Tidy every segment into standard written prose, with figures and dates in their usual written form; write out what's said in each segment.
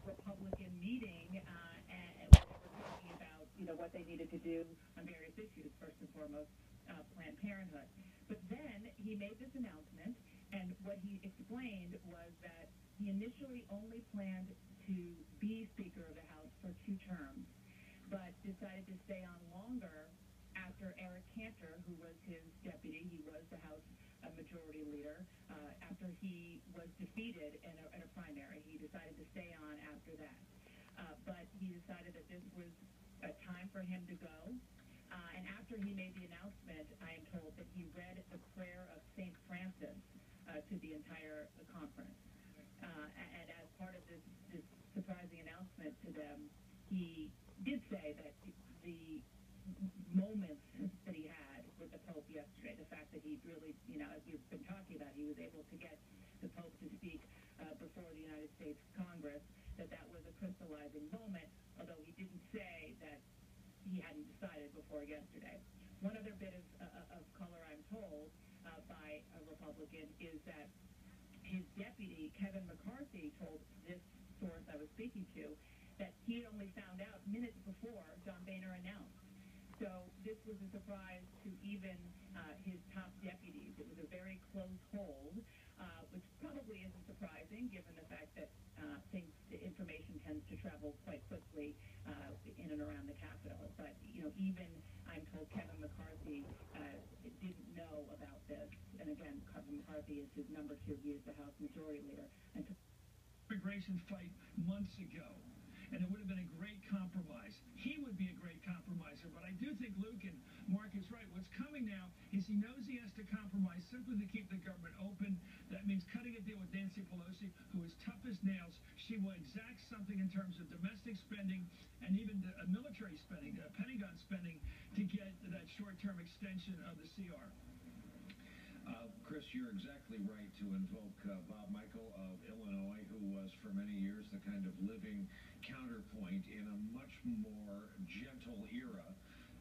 Republican meeting, and they were talking about, what they needed to do on various issues, first and foremost, Planned Parenthood. But then he made this announcement, and what he explained was that he initially only planned to be Speaker of the House for 2 terms, but decided to stay on longer after Eric Cantor, who was his deputy, he was the House Majority Leader, after he was defeated in a primary. He decided to stay on after that. But he decided that this was a time for him to go. And after he made the announcement, I am told that he read the prayer of St. Francis to the entire conference. And as part of this surprising announcement to them, he did say that the moments that he had with the Pope yesterday, the fact that he really, as we've been talking about, he was able to get the Pope to speak before the United States Congress, that was a crystallizing moment, although he didn't say that he hadn't decided before yesterday. One other bit of color, I'm told, by a Republican is that his deputy, Kevin McCarthy, told this source I was speaking to that he had only found out minutes before John Boehner announced. So this was a surprise to even his top deputies. It was a very close hold, which probably isn't surprising given the fact that information tends to travel quite quickly in and around the Capitol. But, even, I'm told, Kevin McCarthy didn't know about this. And again, Kevin McCarthy is his number 2. He is the House Majority Leader. Immigration fight months ago, and it would have been a great compromise. He would be a great compromiser, but I do think Luke and Mark is right. What's coming now is he knows he has to compromise simply to keep the government open. That means cutting a deal with Nancy Pelosi, who is tough as nails. She will exact something in terms of domestic spending and even military spending, Pentagon spending, to get that short-term extension of the CR. Chris, you're exactly right to invoke Bob Michael of Illinois, who was for many years the kind of living counterpoint in a much more gentle era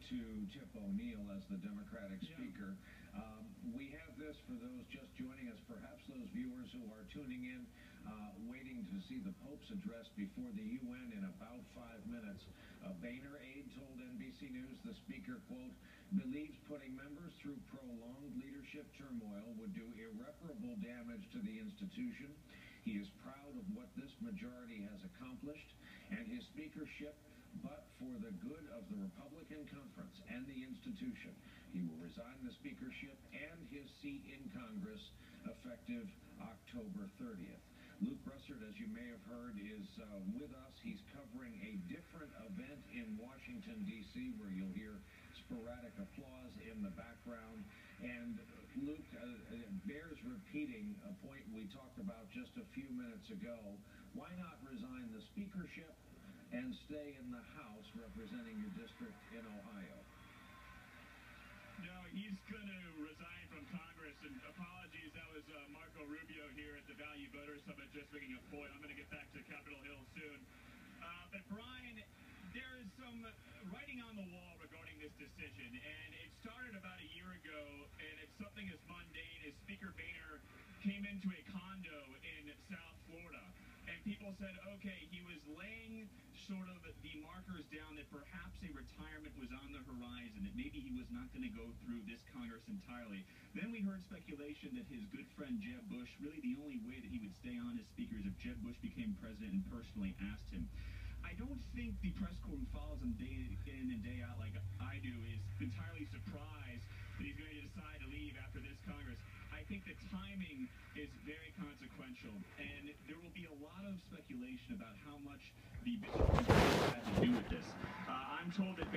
to Tip O'Neill as the Democratic Speaker. We have this for those just joining us, perhaps those viewers who are tuning in, waiting to see the Pope's address before the UN in about 5 minutes. A Boehner aide told NBC News the Speaker, quote, believes putting members through prolonged leadership turmoil would do irreparable damage to the institution. He is proud of what this majority has accomplished and his speakership, but for the good of the Republican conference and the institution, he will resign the speakership and his seat in Congress effective October 30th. Luke Russert, as you may have heard, is with us. He's covering a different event in Washington, D.C., where you'll hear sporadic applause in the background. And Luke, bears repeating a point we talked about just a few minutes ago. Why not resign the speakership and stay in the House representing your district in Ohio? No, he's going to resign from Congress, and apologies, that was Marco Rubio here at the Value Voter Summit just making a point. I'm going to get back to Capitol Hill soon. But Brian, there is some writing on the wall regarding this decision, and it started about a year ago, and it's something as mundane as Speaker Boehner came into a condo in South Florida, and people said, okay, he was laying sort of the markers down that perhaps a retirement was on the horizon, that maybe he was not going to go through this Congress entirely. Then we heard speculation that his good friend Jeb Bush, really the only way that he would stay on as Speaker is if Jeb Bush became president and personally asked him. I don't think the press corps who follows him day in and day out like I do is entirely surprised that he's going to decide to leave after this Congress. I think the timing is very consequential, and there will be a lot of speculation about how much the bishop has to do with this. I'm told that